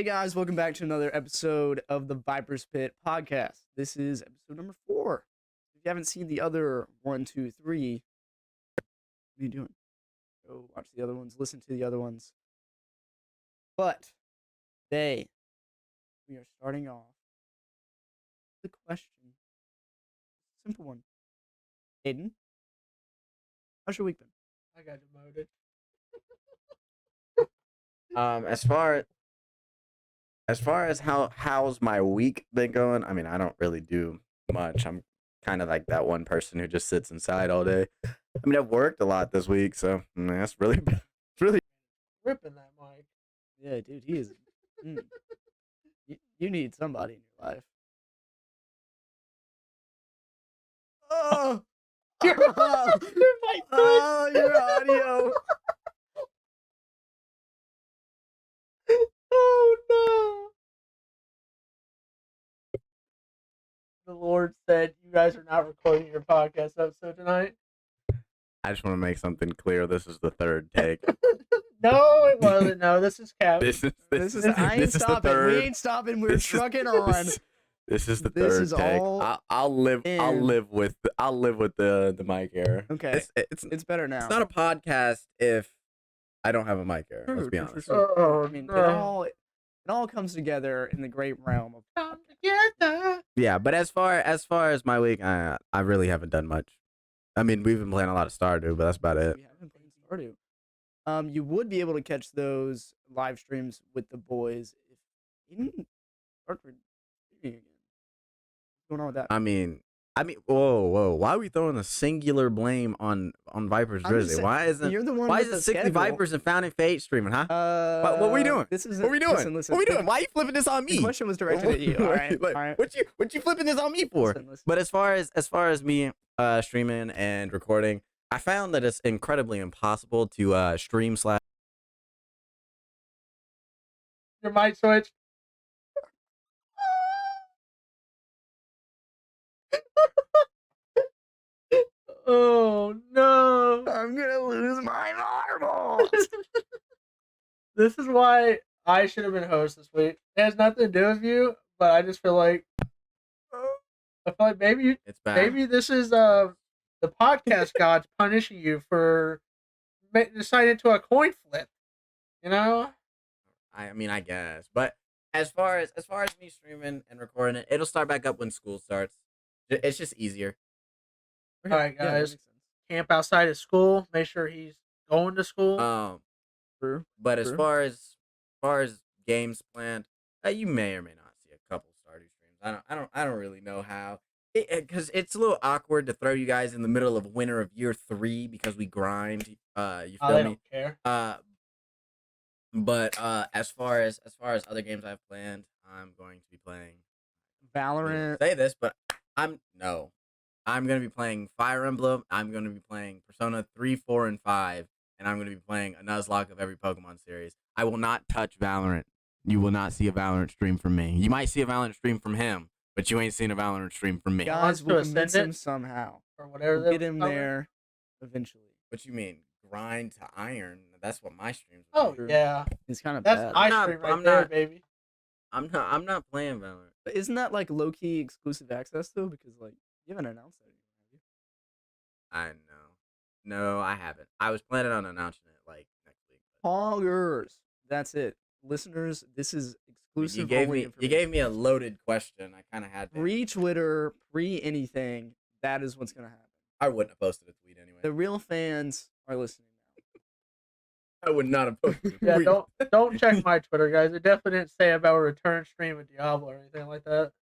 guys, welcome back to another episode of the Viper's Pit podcast. This is episode number 4. If you haven't seen the other 1, 2, 3, what are you doing? Go watch the other ones, listen to the other ones. But today, we are starting off with the question. Simple one. Aiden, how's your week been? I got demoted. As far as how's my week been going, I mean, I don't really do much. I'm kind of like that one person who just sits inside all day. I mean, I've worked a lot this week, so that's really it's really Ripping that mic. Yeah, dude, he is. You need somebody in your life. Oh, Your mic oh, your audio. Oh no! The Lord said, "You guys are not recording your podcast episode tonight." I just want to make something clear. This is the third take. No, it wasn't. No, this is Cap. This is I ain't this is the stopping. third. We ain't stopping. We're This is- trucking on. This is the This third is take. all I'll live with the mic error. Okay, It's it's better now. it's not a podcast if I don't have a mic error. Let's be honest. Oh, I mean, no. it all comes together in the great realm of. Come together. Yeah, but as far as my week, I really haven't done much. I mean, we've been playing a lot of Stardew, but that's about it. We haven't played Stardew. You would be able to catch those live streams with the boys if you didn't start reading again. What's going on with that? I mean, whoa! Why are we throwing the singular blame on Viper's I'm just Grizzly? saying, Why isn't You're the one. why with is the it 60 schedule. Vipers and Founding Fate streaming, huh? What are we doing? This is What are we doing? Listen, What are we the- doing? Why are you flipping this on The me? question was directed at you. All right, Like, all right. What you flipping this on me for? Listen. But as far as me streaming and recording, I found that it's incredibly impossible to stream slash. Your mic switch. Oh no! I'm gonna lose my marbles. This is why I should have been host this week. It has nothing to do with you, but I just feel like maybe It's bad. maybe this is the podcast gods punishing you for deciding to a coin flip. You know? I mean, I guess. But as far as me streaming and recording it, it'll start back up when school starts. It's just easier. Okay, All right, yeah, that guys. makes sense. Camp outside of school. Make sure he's going to school. True. But as True. far as games planned, you may or may not see a couple Stardew streams. I don't really know how. Because it's a little awkward to throw you guys in the middle of winter of year 3 because we grind. You They feel me? don't care. But as far as other games I've planned, I'm going to be playing. I Valorant. say this, but I'm going to be playing Fire Emblem. I'm going to be playing Persona 3, 4, and 5, and I'm going to be playing a Nuzlocke of every Pokemon series. I will not touch Valorant. You will not see a Valorant stream from me. You might see a Valorant stream from him, but you ain't seen a Valorant stream from me. Guys, Wants we'll to convince ascend him it? somehow. Or whatever. We'll they get him call it. there eventually. What you mean? Grind to iron? That's what my streams. Oh True. yeah, It's kind of that's bad. my I'm not- stream right I'm there, not- baby. I'm not playing Valorant. But isn't that like low key exclusive access though? Because like you haven't announced that yet, have you? I know. No, I haven't. I was planning on announcing it like next week. But Poggers. That's it, listeners. This is exclusive. you gave only me information. a loaded question. I kind of had to. Pre Twitter, pre anything. That is what's gonna happen. I wouldn't have posted a tweet anyway. The real fans are listening now. I would not have posted a Yeah, tweet. don't check my Twitter, guys. It definitely didn't say about a return stream with Diablo or anything like that.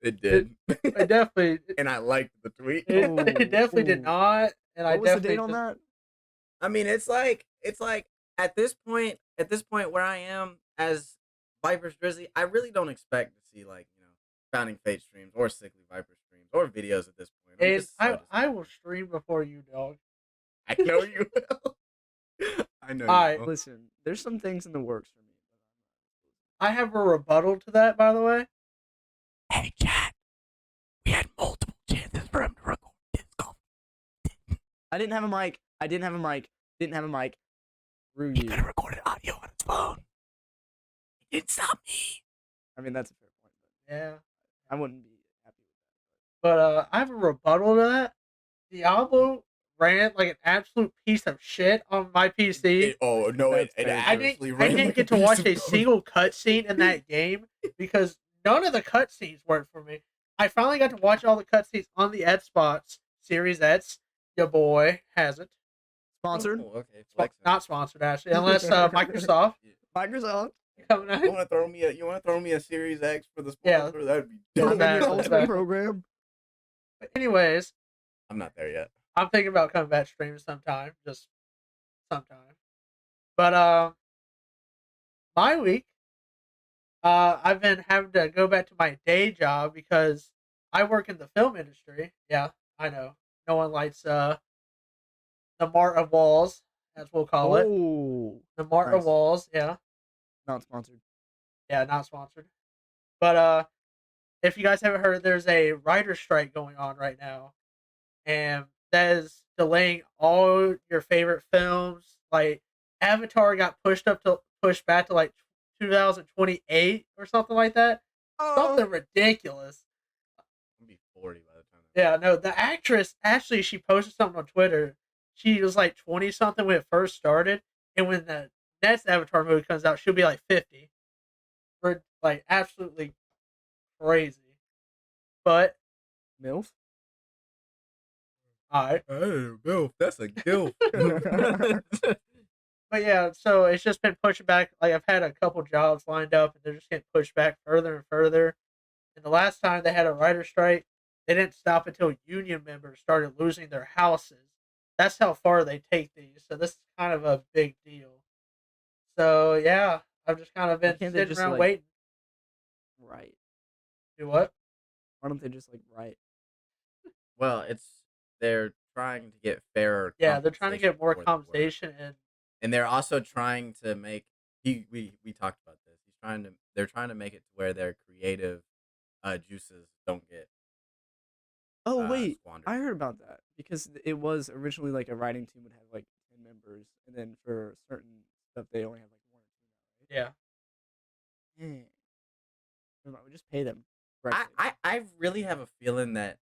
It did. It definitely, And I liked the tweet. it definitely did Ooh. not. And I What was the definitely date on just- that? I mean, it's like at this point where I am as Viper's Grizzly, I really don't expect to see like, Founding Fate streams or Sickly Viper streams or videos at this point. I'm And just so I will stream before you, dog. I know you will. I know Alright, you will. Listen, there's some things in the works for me. I have a rebuttal to that, by the way. Hey, chat. We had multiple chances for him to record this call. I didn't have a mic. Didn't have a mic. Screw He you. could have recorded audio on his phone. can't stop me. I mean, that's a fair point. Yeah. But I wouldn't be happy with But I have a rebuttal to that. Diablo ran like an absolute piece of shit on my PC. Oh no, That's it fair. actually I ran didn't like get to piece watch of a garbage. single cutscene in that game because none of the cutscenes worked for me. I finally got to watch all the cutscenes on the Xbox Series X. Your boy has it. that. Sponsored? Oh, okay, flexing. Not sponsored actually, unless Microsoft Microsoft. coming You out. want to throw me a Series X for the Yeah. sponsor? That'd be Yeah, dope. In your exactly. ultimate program. But anyways, I'm not there yet. I'm thinking about coming back streaming sometime, just sometime. But my week, I've been having to go back to my day job because I work in the film industry. Yeah, I know. No one likes the Mart of Walls, as we'll call it. Oh, The Mart of nice. Walls, yeah. not sponsored. Yeah, not sponsored. But if you guys haven't heard, there's a writer strike going on right now. And that is delaying all your favorite films. Like Avatar got pushed back to like 2028 or something like that. Something ridiculous. I'll be 40 by the time. Yeah, no, the actress actually she posted something on Twitter. She was like 20 something when it first started, and when the next Avatar movie comes out, she'll be like 50. We're like absolutely crazy. But MILF? alright. Oh, Gilf. That's a Gilf. But yeah, so it's just been pushed back. Like I've had a couple jobs lined up, and they're just getting pushed back further and further. And the last time they had a writer strike, they didn't stop until union members started losing their houses. That's how far they take these. So this is kind of a big deal. So yeah, I've just kind of been can't they sitting just, around like- waiting. Right. Do what? Why don't they just like write? Well, they're trying to get fairer. Yeah, they're trying to compensation get more for the work. compensation And they're also trying to make we talked about this. They're trying to make it to where their creative juices don't get Oh wait, squandered. I heard about that because it was originally like a writing team would have like 10 members, and then for certain stuff they only have like one or two now, yeah. right? Yeah. Never mind, we just pay them. I really have a feeling that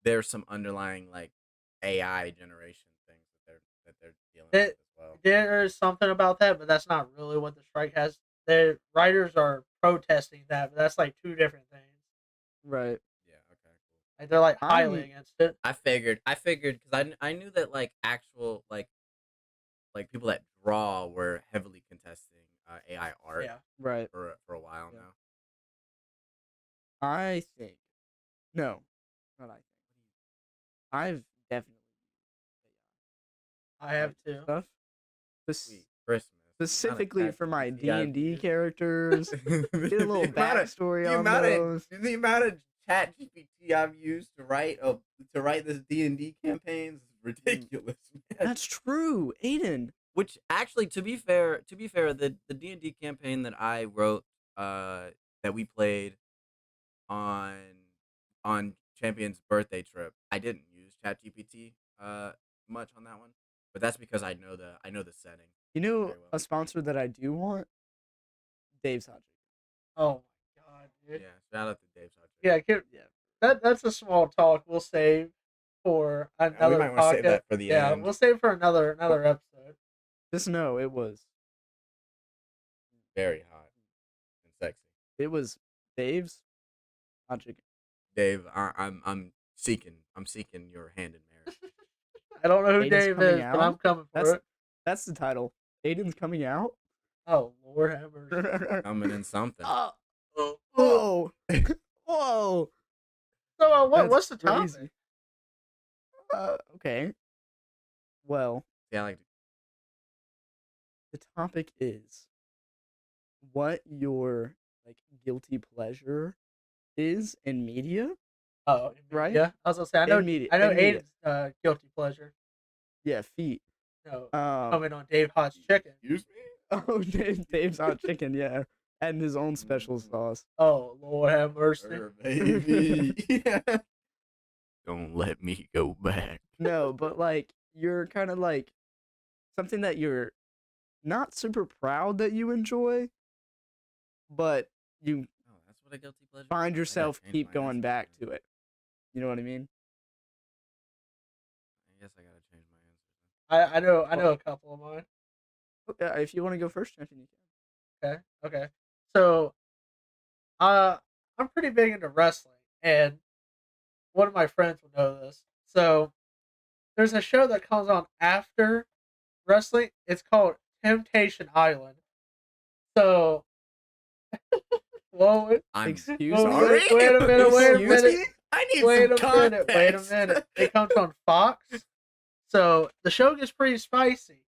there's some underlying like AI generation things that they're dealing with as well. There's something about that, but that's not really what the strike has. The writers are protesting that, but that's like two different things. Right. Yeah. Okay. Cool. Like they're like highly against it. I figured because I knew that like actual like people that draw were heavily contesting AI art Yeah. Right. for a while Yeah. now. I think. No, not I think. I've definitely I have used to. stuff. Sweet Christmas. Specifically for my The amount of D&D characters. Get a little backstory the on amount those. the amount of chat GPT I've used to write this D&D campaigns is ridiculous. Man. That's true, Aiden. Which actually, to be fair, the D&D campaign that I wrote, that we played on Champion's birthday trip, I didn't use ChatGPT much on that one, but that's because I know the setting. You know Very well. a sponsor that I do want? Dave's Hot Chicken. Oh my god, dude. Yeah, shout out to Dave Hot Yeah, that's a small talk we'll save for another we might want to save podcast. that for the Yeah, end. we'll save for another episode. Just know it was Very hot and sexy. Dave's Hot Chicken. Dave, I'm seeking your hand in marriage. I don't know who Aiden's Dave coming is, but I'm out? coming for it. That's the title. Aiden's coming out. Oh Lord have mercy. Coming in something. Whoa. Whoa. So That's what's the topic? crazy. Okay. Well, Yeah, I like the topic is what your like guilty pleasure is in media. Oh, Right? Yeah, I was gonna say I know In media. I know in media. Aiden's guilty pleasure. Yeah, feet. No, Um, coming on Dave Hot's chicken. Excuse me? oh, Dave's Hot Chicken. Yeah, and his own special sauce. Oh Lord have mercy. Baby. Don't let me go back. No, but like you're kind of like something that you're not super proud that you enjoy, but you Oh, that's what a guilty pleasure. find I gotta yourself change keep my going answer back then. to it. You know what I mean? I guess I gotta change my answer. I Well, know a couple of mine. okay, if you want to go first, champion, you can. Okay, okay. So uh, I'm pretty big into wrestling, and one of my friends will know this. So there's a show that comes on after wrestling. It's called Temptation Island. So, well, I'm Excuse well, me. sorry. wait a minute, wait a Excuse minute, me. I need wait some a context. minute, wait a minute. It comes on Fox. So the show gets pretty spicy.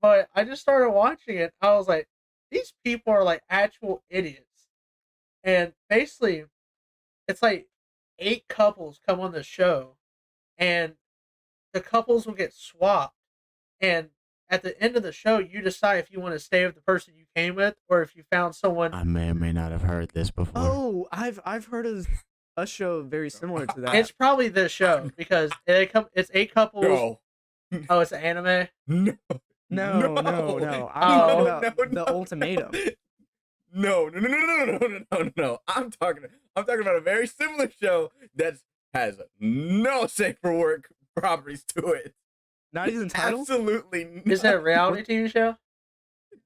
But I just started watching it. I was like, these people are like actual idiots. And basically, it's like 8 couples come on the show, and the couples will get swapped. And at the end of the show, you decide if you want to stay with the person you came with or if you found someone. I may or may not have heard this before. Oh, I've heard of a show very similar to that. It's probably this show because it's 8 couples. No. Oh, it's an anime. No. No. I'm Oh. talking about the ultimatum. No. No. I'm talking about a very similar show that has no safe for work properties to it. Not even title. Absolutely. Is that a not. reality TV show?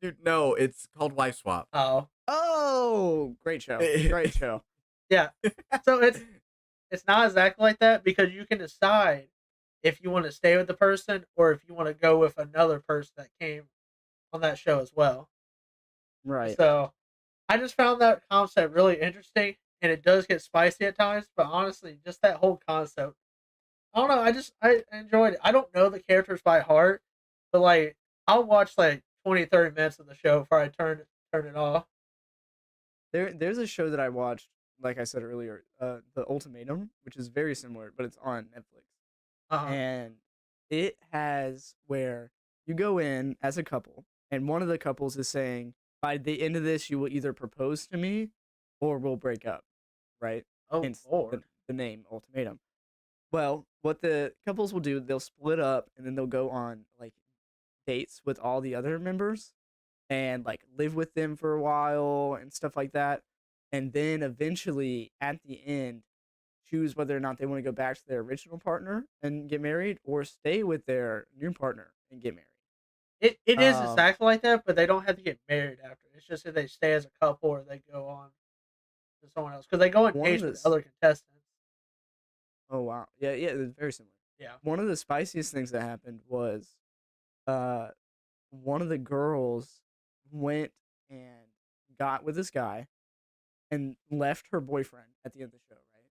Dude, no, it's called Wife Swap. Oh, Oh, great show. Great show. yeah. So it's not exactly like that because you can decide if you want to stay with the person or if you want to go with another person that came on that show as well. Right. So I just found that concept really interesting, and it does get spicy at times. But honestly, just that whole concept, I don't know. I enjoyed it. I don't know the characters by heart, but like I'll watch like 20, 30 minutes of the show before I turn it off. There's a show that I watched, like I said earlier, The Ultimatum, which is very similar, but it's on Netflix. Uh-huh. And it has where you go in as a couple, and one of the couples is saying, by the end of this, you will either propose to me or we'll break up, right? Oh Hence Lord. the name Ultimatum. Well, what the couples will do, they'll split up and then they'll go on like dates with all the other members and like live with them for a while and stuff like that. And then eventually at the end, choose whether or not they want to go back to their original partner and get married or stay with their new partner and get married. It is Um, exactly like that, but they don't have to get married after. It's just if they stay as a couple or they go on to someone else because they go on One of dates the with s- other contestants. Oh wow. Yeah, it's very similar. Yeah. One of the spiciest things that happened was uh one of the girls went and got with this guy and left her boyfriend at the end of the show, right?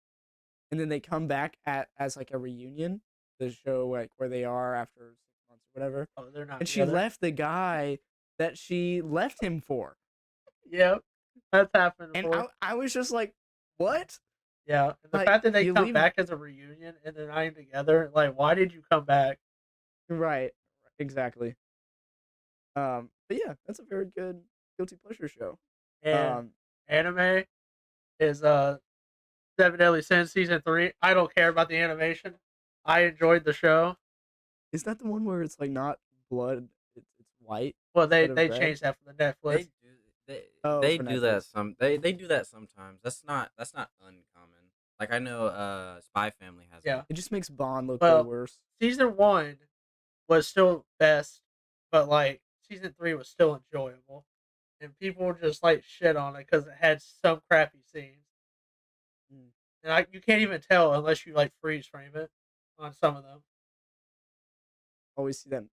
And then they come back at as like a reunion, the show like where they are after 6 months or whatever. Oh, they're not And she together. left the guy that she left him for. Yep, that's happened And before. I was just like, what? Yeah, and the Like, fact that they you come leave- back as a reunion and they're not even together, like, why did you come back? Right. Exactly. But yeah, that's a very good guilty pleasure show. And Um, anime is Seven Deadly Sins season 3. I don't care about the animation. I enjoyed the show. is that the one where it's like not blood, it's white? Well, they Instead of red? changed that for the Netflix. Oh, They for do that Netflix. they do that sometimes. That's not uncommon. Like I know Spy Family has Yeah. one. It just makes Bond look Well, way worse. Season 1 was still best, but like season 3 was still enjoyable, and people just like shit on it because it had some crappy scenes, Mm. and you can't even tell unless you like freeze frame it on some of them. Always see that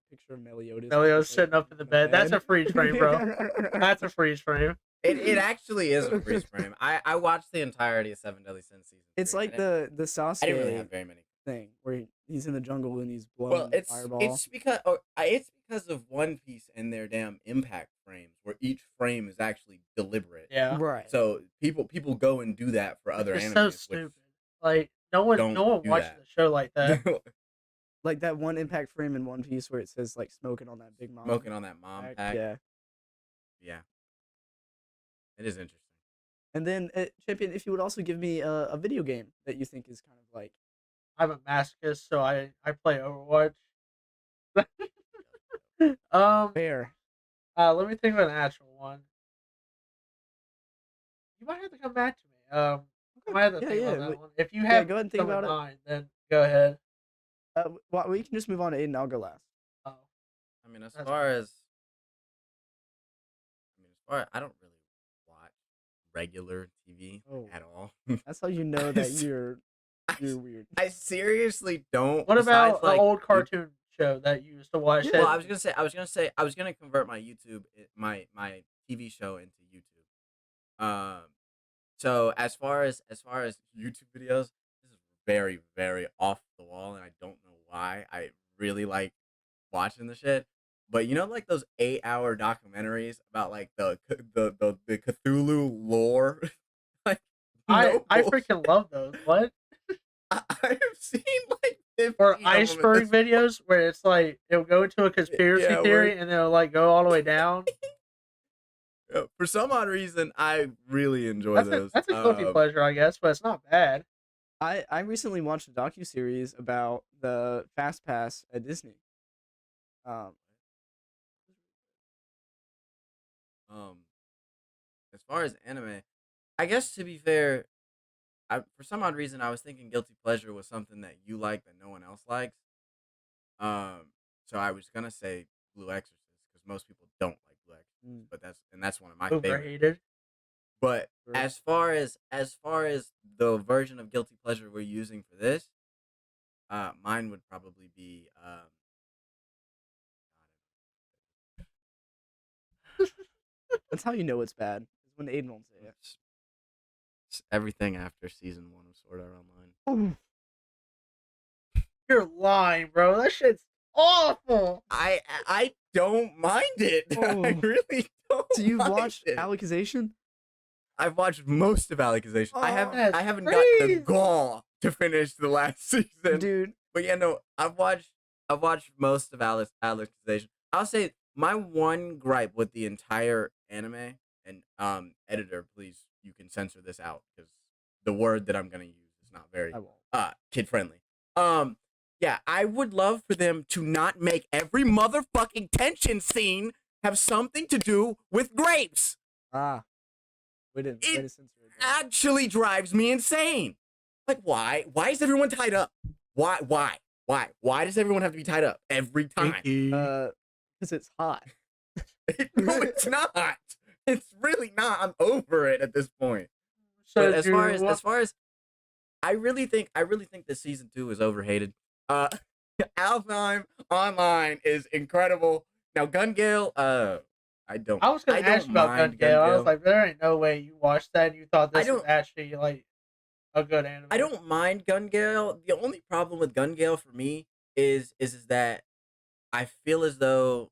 picture of Meliodas. Meliodas just, like, sitting up in the bed. That's a freeze frame, bro. That's That's a freeze frame. It actually is a freeze frame. I watched the entirety of Seven Deadly Sins season. It's 3. like I didn't the Sasuke I didn't really have very many. thing where he's in the jungle and he's blowing Well, fireball. it's because of One Piece and their damn impact frames, where each frame is actually deliberate. Yeah, Right. So people go and do that for other it's animes. so which stupid. Like no one don't do watches that. a show like that. Like that one impact frame in One Piece where it says like smoking on that big mom. Smoking on that mom pack. Yeah. Yeah. It is interesting. And then Champion, if you would also give me a video game that you think is kind of like I'm a masochist, so I play Overwatch. um, fair. let me think of an actual one. You might have to come back to me. I might have to Yeah, think yeah, about that wait, one. If you yeah. have Go ahead and think some in about it. mind, then go ahead. Well, we can just move on to Aiden. I'll go last. Oh, I mean, That's I don't really watch regular TV Oh. at all. That's how you know I that s- you're I, weird. I seriously don't. what Besides, about an like, old you- cartoon show that you used to watch? Yeah. Well, that- I was gonna convert my my TV show into YouTube. So as far as YouTube videos, this is very very off the wall, and I don't know why. I really like watching the shit, but you know, like those 8-hour documentaries about like the Cthulhu lore, like I bullshit. freaking love those. What? I've seen like 15 Or of 'em at iceberg this videos where it's like it'll go into a conspiracy yeah, theory and it'll like go all the way down. For some odd reason, I really enjoy those. That's a guilty pleasure, I guess, but it's not bad. I recently watched a docuseries about the Fast Pass at Disney. Um, Um, as far as anime, I guess to be fair, for some odd reason, I was thinking guilty pleasure was something that you like that no one else likes. So I was gonna say Blue Exorcist because most people don't like Blue Exorcist, Mm. but that's one of my favorites. Overhated. But Sure. as far as the version of guilty pleasure we're using for this, mine would probably be that's how you know it's bad. Is when Aiden won't say it. it's everything after season 1 of Sword Art Online. You're lying, bro. That shit's awful. I don't mind it. Oh. I really don't. So you've mind watched it. Alicization? I've watched most of Alicization. I haven't. that's I haven't got the crazy. gall to finish the last season. Dude, But yeah, no, I've watched most of Alicization. I'll say my one gripe with the entire anime, and editor, please, you can censor this out because the word that I'm gonna use is not very I won't. kid friendly. Yeah, I would love for them to not make every motherfucking tension scene have something to do with grapes. Ah. Way to censor it. though. Actually drives me insane. Like, why? Why is everyone tied up? Why? Why does everyone have to be tied up every time? Because it's hot. No, it's not. It's really not. I'm over it at this point. So But as far as I really think that season 2 is overhated. Alfheim Online is incredible. Now Gun Gale, I don't I was gonna don't ask you about Gun mind Gale. I was like, there ain't no way you watched that and you thought I this was don't- actually like a good anime. I don't mind Gun Gale. The only problem with Gun Gale for me is that I feel as though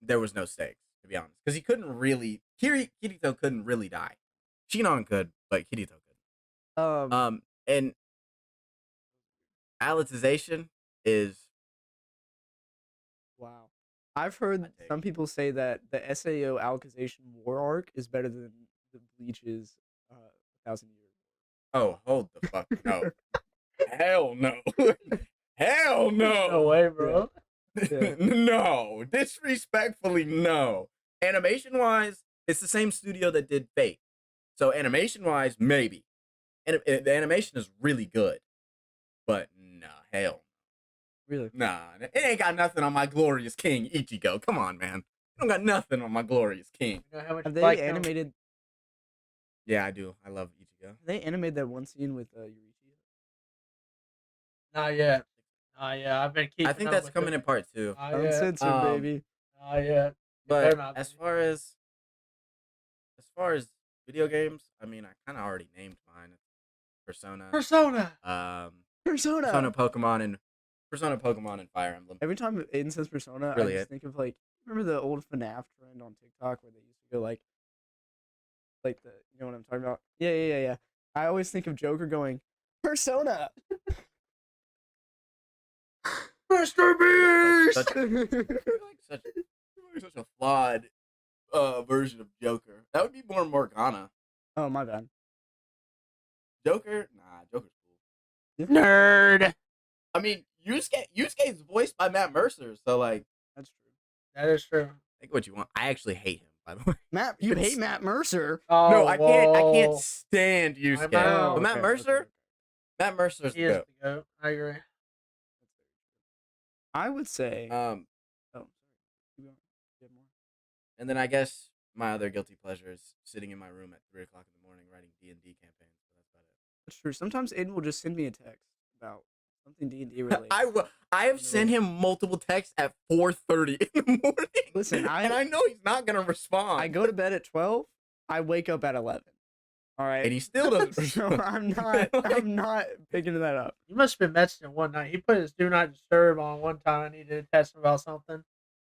there was no stakes, to be honest, because he couldn't really Kirito couldn't really die. Shinon could, but Kirito couldn't. And Alicization is Wow. I've heard take. some people say that the SAO Alicization War arc is better than the Bleach's 1,000 Years. oh, hold the fuck no. Hell no. Hell No no. way, bro. Yeah. No. Disrespectfully, no. Animation wise, it's the same studio that did Fate. So animation wise, maybe. And the animation is really good. But nah, hell. Really? Nah. It ain't got nothing on my glorious king, Ichigo. Come on, man. It don't got nothing on my glorious king. You know how much Have you they like him? animated? Yeah, I do. I love Ichigo. Have they animated that one scene with Yurichi? Not yet. Not yet. I've been keeping. I think up that's with coming it. in part 2. Not yet. Uncensored, Um, baby. Not yet. But better not as be. far as video games, I mean, I kind of already named mine. Persona, Persona. Persona. Persona, Pokemon, and Fire Emblem. Every time Aiden says Persona, Really I just it. think of like, remember the old FNAF trend on TikTok where they used to go like the, you know what I'm talking about? Yeah. I always think of Joker going, Persona. Mr. Beast. Such, such a flawed version of Joker. That would be more Morgana. Oh, my bad. Joker's cool. Nerd. I mean, Yusuke's voiced by Matt Mercer, so like, That's true. That is true. think what you want. I actually hate him, by the way. Matt, you hate Matt Mercer. Oh, No, I can't whoa. stand Yusuke. I'm out. But Matt Okay, Mercer, okay. Matt Mercer's He the is goat. the goat. I agree. I would say. Um, Oh, sorry. Keep going. You have more? and then I guess my other guilty pleasure is sitting in my room at 3 o'clock in the morning writing D&D campaigns. So that's about it. That's true. Sometimes Aiden will just send me a text about something D&D related. I have sent him multiple texts at 4:30 in the morning. Listen, and I know he's not gonna respond. I go to bed at 12. I wake up at 11. All right. and he still doesn't. So respond. I'm not picking that up. You must have been messaging one night. He put his do not disturb on one time. I needed to text him about something.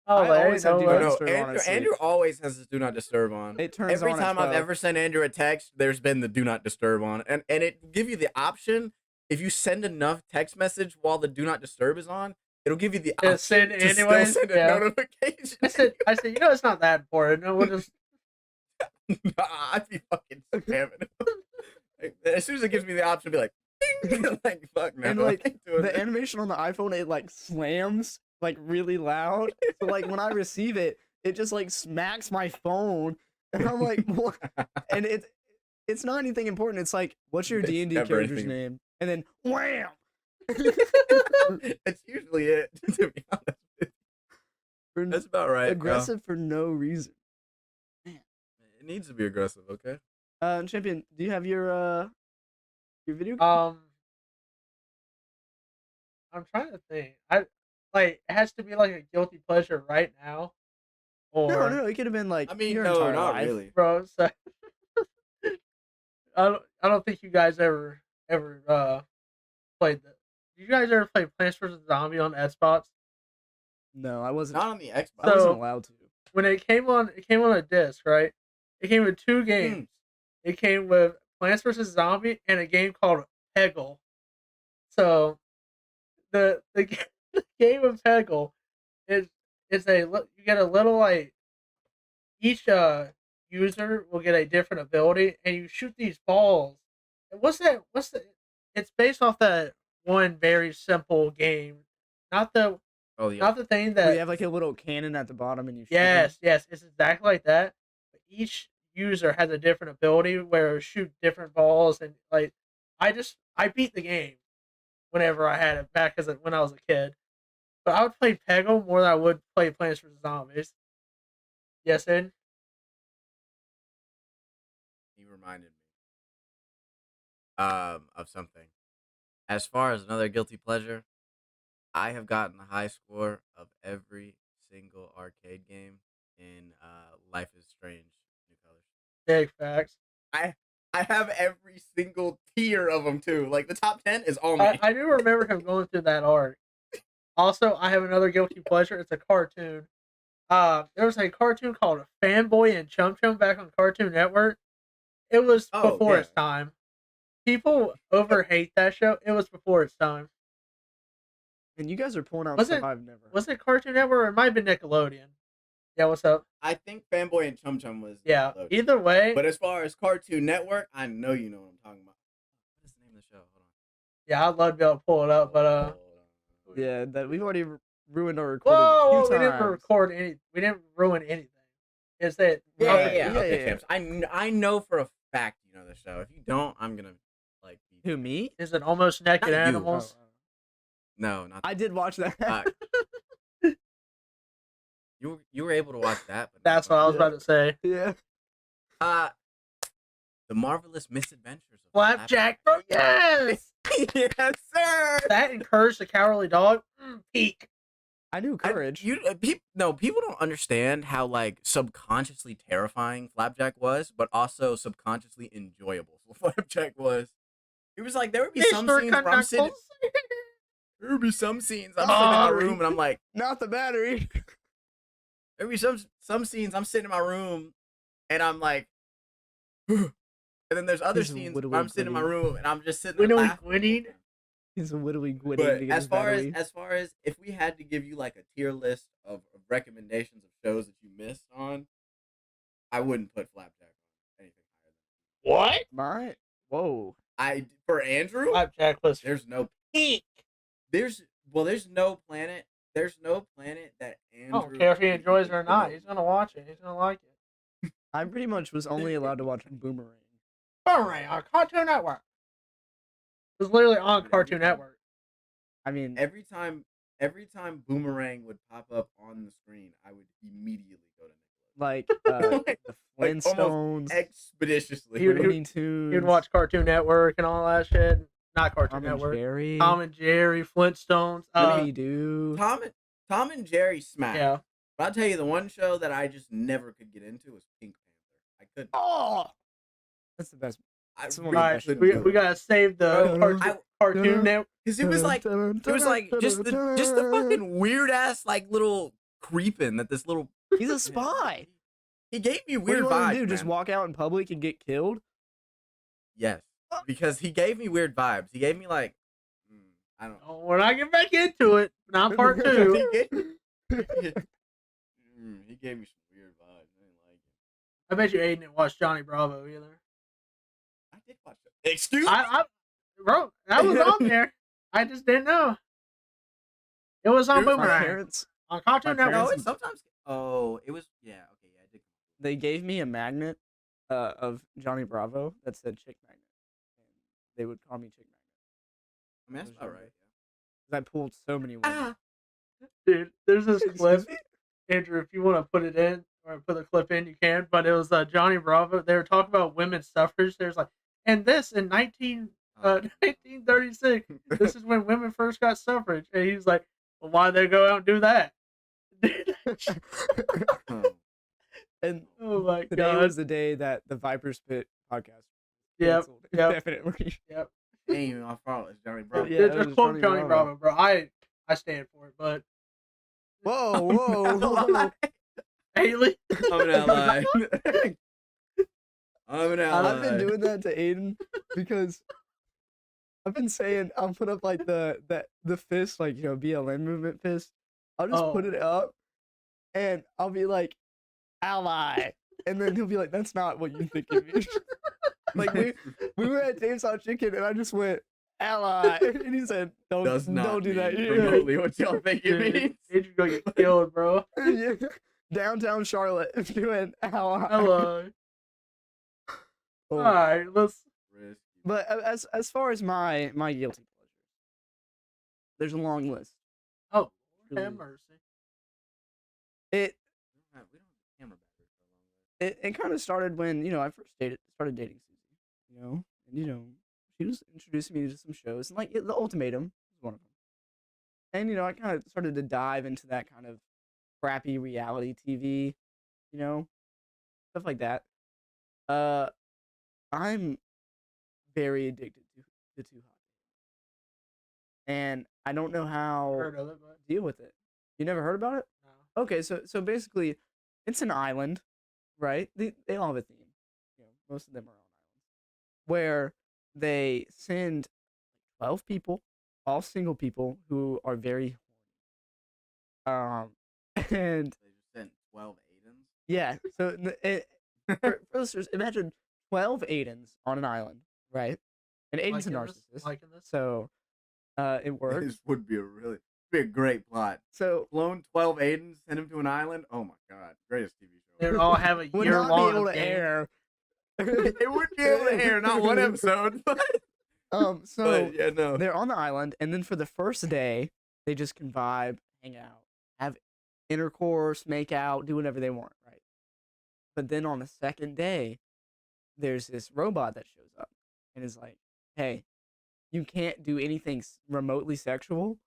Oh, I always have do No, not no, disturb on Andrew, at sleep. Andrew always has his do not disturb on. It turns Every on at time I've 12. ever sent Andrew a text, there's been the do not disturb on, and it give you the option. If you send enough text message while the do not disturb is on, it'll give you the To option send to still anyways, send a yeah. notification. I said, it's not that important. No, we'll just. Nah, I'd be fucking spamming him. Like, as soon as it gives me the option, I'll be like, ding! Like fuck, no, And, I like, ain't doing the that. animation on the iPhone, it like slams like really loud. So like when I receive it, it just like smacks my phone, and I'm like, what? And it's not anything important. It's like, what's your It's D&D never character's anything. name? And then wham. That's usually it. To be honest, For that's about right. aggressive for no reason. It needs to be aggressive, okay? Champion, do you have your video? Game? I'm trying to think. It has to be like a guilty pleasure right now, or no, it could have been like I mean, your no, entire not life. really. bro. So, I don't think you guys ever played that. Did you guys ever play Plants vs Zombie on Xbox? No, I wasn't. Not on the Xbox. I wasn't So- allowed to. When it came on a disc, right? It came with two games. It came with Plants vs Zombie and a game called Peggle. So the game of Peggle is you get a little like each user will get a different ability and you shoot these balls. And it's based off that one very simple game. Not the Oh, the not the thing Where that you have like a little cannon at the bottom and you shoot Yes, it's exactly like that. But each user has a different ability where it shoot different balls and like I beat the game whenever I had it back when I was a kid. But I would play Peggle more than I would play Plants vs Zombies. Yes, Ed? He reminded me of something. As far as another guilty pleasure, I have gotten the high score of every single arcade game in Life is Strange New Colors. Big facts. I have every single tier of them too. Like the top 10 is all me. I do remember him going through that arc. Also, I have another guilty pleasure. It's a cartoon. There was a cartoon called Fanboy and Chum Chum back on Cartoon Network. It was Oh, before yeah. its time. People overhate that show. It was before its time. And you guys are pulling out Was stuff it- I've never. Was it Cartoon Network or it might have been Nickelodeon? Yeah, what's up? I think Fanboy and Chum Chum was Yeah, Nickelodeon. either way. But as far as Cartoon Network, I know you know what I'm talking about. What is the name of the show? Hold on. Yeah, I'd love to be able to pull it up, but Hold on. Yeah, that we've already ruined our recording. a whoa, few we didn't times. record any. We didn't ruin anything. Is that Yeah, Right. yeah, yeah. Okay, yeah. champs. I know for a fact you know the show. If you don't, I'm gonna like. be- Who, me? Is it almost naked Not you. animals? No, not. I did watch that. Uh, you were able to watch that. But That's what I was about to say. yeah. The Marvelous Misadventures of Flapjack. Oh, yes. Yes, sir. That encouraged the cowardly dog. Peak. I knew courage. People don't understand how like subconsciously terrifying Flapjack was, but also subconsciously enjoyable. Flapjack was. It was like there would be some Mr. scenes where I'm sitting. Knuckles. There would be some scenes I'm sitting in my Sorry. room and I'm like, Not the battery. there would be some scenes I'm sitting in my room and I'm like, and then there's other He's a scenes widowy where I'm sitting in my grinning. room and I'm just sitting there Widowy laughing. grinning. He's a widowy gwitty. But to get his battery. as far as if we had to give you like a tier list of recommendations of shows that you missed on, I wouldn't put Flapjack on anything higher than What? My whoa. for Andrew. Flapjack was There's no peak. there's no planet that Andrew. I don't care if he enjoys it or not. No. He's gonna watch it. He's gonna like it. I pretty much was only allowed to watch Boomerang. Boomerang on Cartoon Network. It was literally on Dude, Cartoon every time- Network. I mean, every time Boomerang would pop up on the screen, I would immediately go to Nickelodeon. like Like- the like, Flintstones, Expeditiously. You- Looney Tunes, You'd watch Cartoon Network and all that shit. Not Cartoon Tom and Network. Jerry, Tom and Jerry, Flintstones. Scooby Doo. Tom and Jerry smack. Yeah. But I'll tell you, the one show that I just never could get into was Pink Panther. I couldn't. Oh, that's the best. I That's one of All the really best right, couldn't shows. do we it. gotta save the I- Cartoon Network. Because it was like just the fucking weird ass like little creeping that this little He's a spy. he gave me What do weird you want vibes. to do? Just man. walk out in public and get killed? Yes, because he gave me weird vibes. He gave me like I don't. Oh, when I get back into it, not part two. He gave me some weird vibes. I didn't like it. I bet you Aiden didn't watch Johnny Bravo either. I did watch it. Excuse me. Bro, that was on there. I just didn't know. It was on Dude, my My Boomerang parents, on Cartoon my No, Network. parents- it sometimes. Oh, it was. Yeah. Okay. Yeah. I did. they gave me a magnet of Johnny Bravo that said Chick Magnet. And they would call me Chick Magnet. I mean, that's Those about are right. 'Cause I pulled so many women. Ah. Dude, there's this clip. Excuse me? Andrew, if you want to put it in or put the clip in, you can. But it was Johnny Bravo. They were talking about women's suffrage. There's like, and this in 1936, this is when women first got suffrage. And he's like, well, why'd they go out and do that? Oh. And Oh my today god. was the day that the Vipers Pit podcast Yep. canceled. yep. Definitely. Yep. Ain't even my fault. It's Johnny Bravo. Yeah, it Just was quote Johnny Johnny Bravo. Bravo, bro. I stand for it, but Whoa, whoa, whoa. Haley. I'm an ally. I'm an ally. I've been doing that to Aiden because I've been saying I'll put up like the fist, like, you know, BLM movement fist. I'll just put Oh. it up and I'll be like, ally. And then he'll be like, that's not what you think it means. Like we were at James Hot Chicken and I just went, ally. And he said, Does not don't do that. mean Yeah. remotely what y'all think it means. Andrew's gonna get killed, bro. Yeah. Downtown Charlotte doing ally. Hello. Oh. All right, let's. Risky. But as far as my guilty pleasures, there's a long list. Oh, Really? have mercy. It We don't have the camera battery for a long way. it kind of started when, you know, I first started dating Susie, you know, and, you know, she was introducing me to some shows, and like The Ultimatum was one of them. And, you know, I kind of started to dive into that kind of crappy reality TV, you know, stuff like that. I'm very addicted to Too Hot, and I don't know how Heard of it, but to deal with it. You never heard about it? no. Okay, so basically, it's an island, right? They all have a theme. You know, most of them are on islands where they send 12 people, all single people who are very horny. And They just sent 12 Aidens. yeah, so for listeners, imagine 12 Aidens on an island, right? And Aiden's a Liking this? narcissist, Liking this? so it works. This would be a great plot. So Clone 12 Aidens, send him to an island. Oh my god, greatest TV They show. would all have a would year not be long able to game. air. It would be able to air, not one episode, but, So yeah, no. they're on the island, and then for the first day, they just can vibe, hang out, have intercourse, make out, do whatever they want, right? But then on the second day, there's this robot that shows up and is like, "Hey, you can't do anything remotely sexual,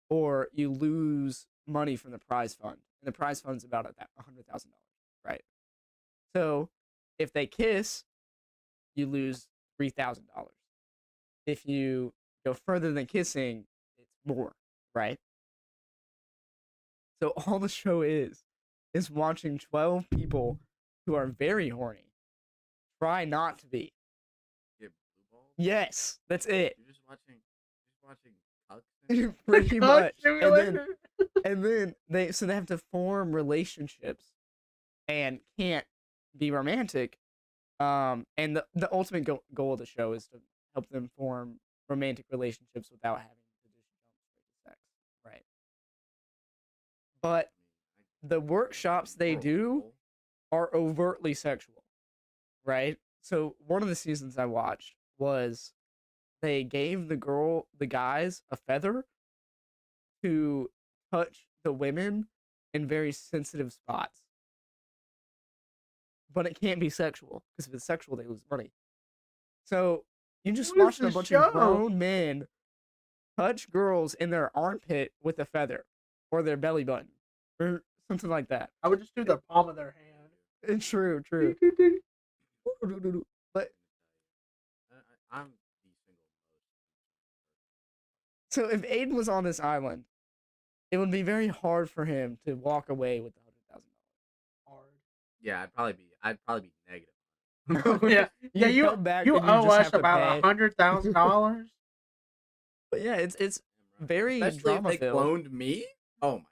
or you lose money from the prize fund, and the prize fund's about $100,000, right? So if they kiss, you lose $3,000. If you go further than kissing, it's more, right? So all the show is watching 12 people who are very horny try not to be. Get blue balls? Yes, that's it. You're just watching cucks and Pretty Oh, much. simulator. And then they have to form relationships and can't be romantic. And the ultimate goal of the show is to help them form romantic relationships without having to just jump straight to sex, right? But the workshops they do are overtly sexual. right? So one of the seasons I watched was they gave the guys a feather to touch the women in very sensitive spots. But it can't be sexual because if it's sexual, they lose money. So you just What is watched a this bunch show? of grown men touch girls in their armpit with a feather or their belly button or something like that. I would just do the palm of their hand. It's true. But I'm the single most. so if Aiden was on this island, it would be very hard for him to walk away with the $100,000. Hard. Yeah, I'd probably be negative. Yeah, yeah. You You come back you and you owe just us have to about pay. $100,000. But yeah, it's very Especially if they drama-filled. cloned me. Oh my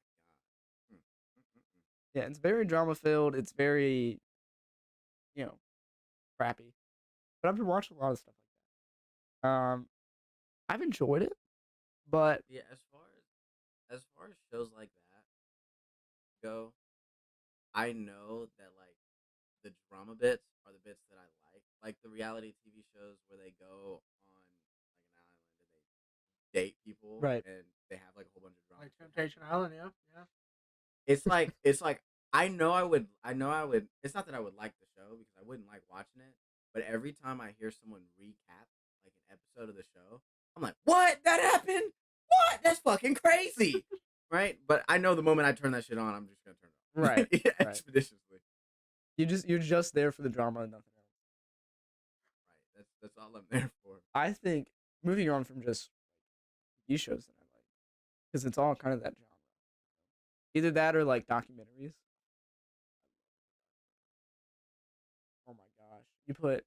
god. Yeah, it's very drama filled. It's very, crappy. But I've been watching a lot of stuff like that. I've enjoyed it, but Yeah, as far as shows like that go, I know that like the drama bits are the bits that I like the reality TV shows where they go on like an island and they date people, Right. and they have like a whole bunch of drama. Like Temptation Island, yeah, yeah. It's like I know I would. It's not that I would like the show because I wouldn't like watching it, but every time I hear someone recap like an episode of the show, I'm like, "What? That happened? What? That's fucking crazy!" Right? But I know the moment I turn that shit on, I'm just gonna turn it off. Right, Yeah, right. expeditiously. you're just there for the drama and nothing else. Right. That's all I'm there for. I think moving on from just TV shows that I like, because it's all kind of that genre. Either that or like documentaries. Oh my gosh, you put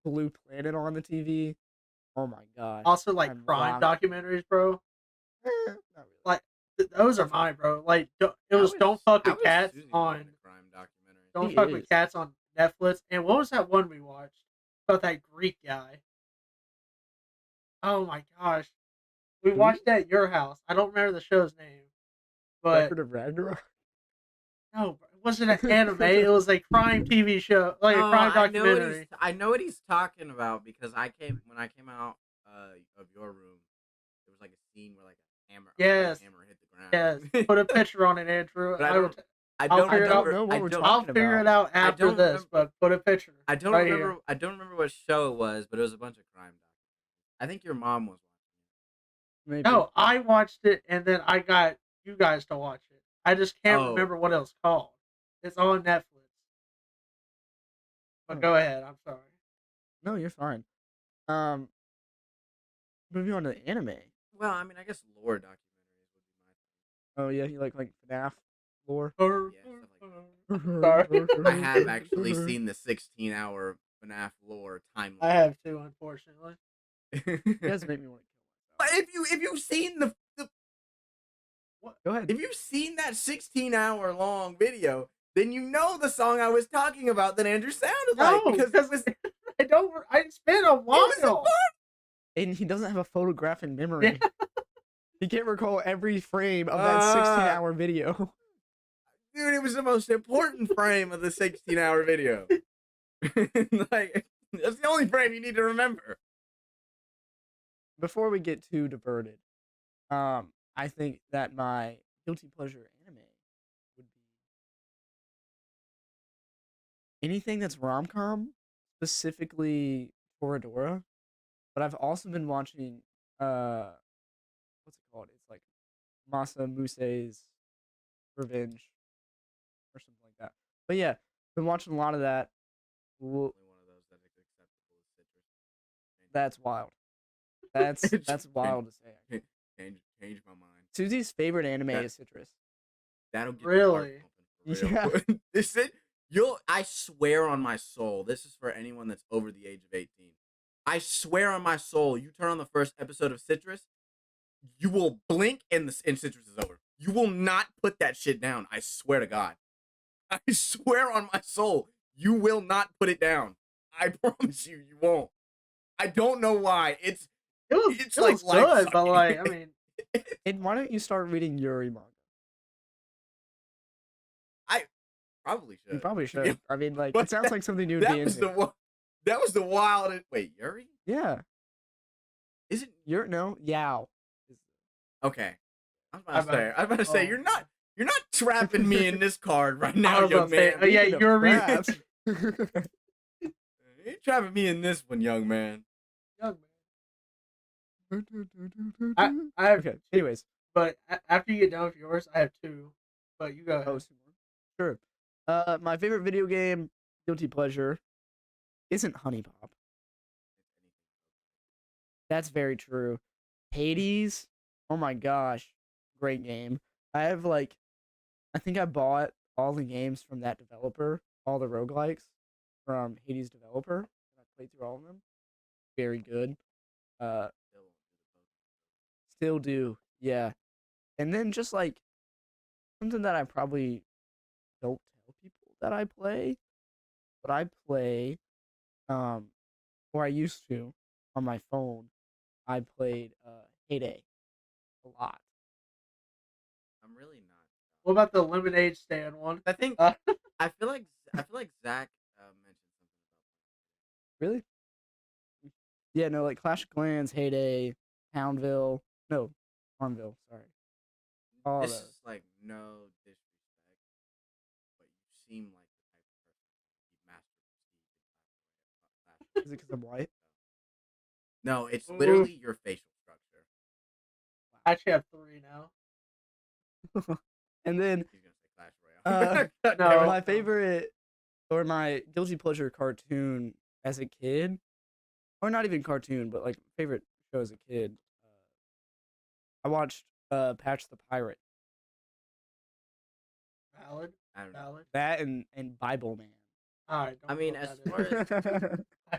Blue Planet on the TV. Oh my gosh. Also, like I'm crime locked. documentaries, bro. Not really. Like those are mine, bro. Like it was Don't Fuck I with was Cats Susie on in a crime documentary. Don't He Fuck with is. Cats on Netflix. And what was that one we watched about that Greek guy? Oh my gosh, we Who? watched that at your house. I don't remember the show's name, but Record of Ragnarok. no, it wasn't an anime. It was a crime TV show, like a No, crime I know documentary. I know what he's talking about because when I came out of your room, there was like a scene where like a hammer, Yes. hammer hit the ground. Yes, put a picture on it, Andrew. But I I don't- will I I'll don't figure it out. remember. know what I we're don't- I'll talking figure about. it out after don't this, remember- but put a picture. I don't right remember. here. I don't remember what show it was, but it was a bunch of crime documentaries. I think your mom was watching Maybe. No, I watched it and then I got you guys to watch it. I just can't Oh. remember what it was called. It's on Netflix. But Oh. go ahead. I'm sorry. No, you're fine. Moving on to anime. it. Well, I mean, I guess lore documentaries would be my thing. Oh yeah, you like FNAF lore. Yeah, stuff Sorry. I have actually seen the 16-hour FNAF lore timeline. I have too, unfortunately. You guys make me want to But if you've seen the Go ahead. if you've seen that 16-hour long video, then you know the song I was talking about that Andrew sounded No, like because it was I don't. It's been a was a while. And he doesn't have a photographic memory. He can't recall every frame of that 16-hour video. dude, it was the most important frame of the 16-hour video. Like that's the only frame you need to remember. Before we get too diverted, I think that my guilty pleasure anime would be anything that's rom-com, specifically Toradora. But I've also been watching what's it called? It's like Masa Muse's Revenge or something like that. But yeah, been watching a lot of that. Only one of those that is acceptable is citrus. That's wild. That's It's- wild to say. Change my mind. Susie's favorite anime That- is Citrus. That'll get Really? the heart pumping for real. This it. I swear on my soul. This is for anyone that's over the age of 18. I swear on my soul. You turn on the first episode of Citrus, you will blink and Citrus is over. You will not put that shit down. I swear to God. I swear on my soul, you will not put it down. I promise you, you won't. I don't know why. It's It like was good, but life-sucking. like, I mean, And why don't you start reading Yuri manga? probably should. You probably should. I mean, like, But it sounds like something you would that be was into. the one. That was the wild. Wait, Yuri? Yeah. Is it No, Yao. okay? I was I'm about to say. I was about to say oh. you're not trapping me in this card right now, was young about to say, man. oh, yeah, Speaking of Yuri. traps. You're trapping me in this one, young man. Young man. I have, Okay. Anyways. but after you get done with yours, I have two. But you go ahead. Oh, sure. My favorite video game, guilty pleasure, isn't Honey Pop. That's very true. Hades, oh my gosh, great game. I think I bought all the games from that developer, all the roguelikes from Hades developer. I played through all of them. Very good. Still do, yeah. And then just like something that I probably don't tell people that I play, but I play, or I used to on my phone. I played Heyday a lot. I'm really not. What about the lemonade stand one? I think Uh, I feel like Zach mentioned something about. Really? Yeah, no, like Clash of Clans, Heyday, Townville, no, Farmville. Sorry. All This those. is like no disrespect, but you seem like the type of person who would be master. Is it because I'm white? No, it's Ooh. literally your facial structure. I actually have three now. And then He's gonna say Clash Royale. no. my favorite or my guilty pleasure cartoon as a kid, or not even cartoon, but like favorite show as a kid. I watched Patch the Pirate. Valid. I don't know. Valid. That and Bible Man. All right. I mean, as far as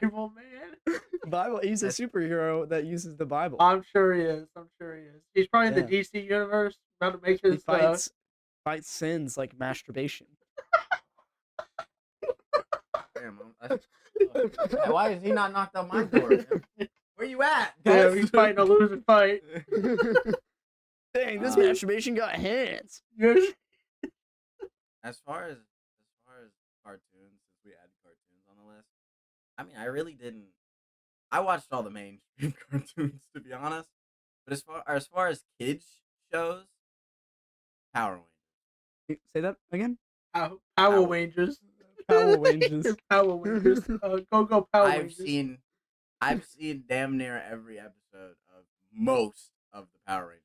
Bible man. Bible, he's a That's- superhero that uses the Bible. I'm sure he is. I'm sure he is. He's probably in the Yeah. DC universe, about to make He his. fights sins like masturbation. damn, why is he not knocked on my door? Where you at? Yeah, he's fighting a losing fight. Dang, this Uh, masturbation got hands. Yes. As far as cartoons, since we added cartoons on the list, I mean, I really didn't. I watched all the mainstream cartoons, to be honest. But as far as kids shows, Power Rangers. Say that again. Power Rangers. Power Rangers. Power Rangers. Go Power Rangers. I've seen damn near every episode of most of the Power Rangers.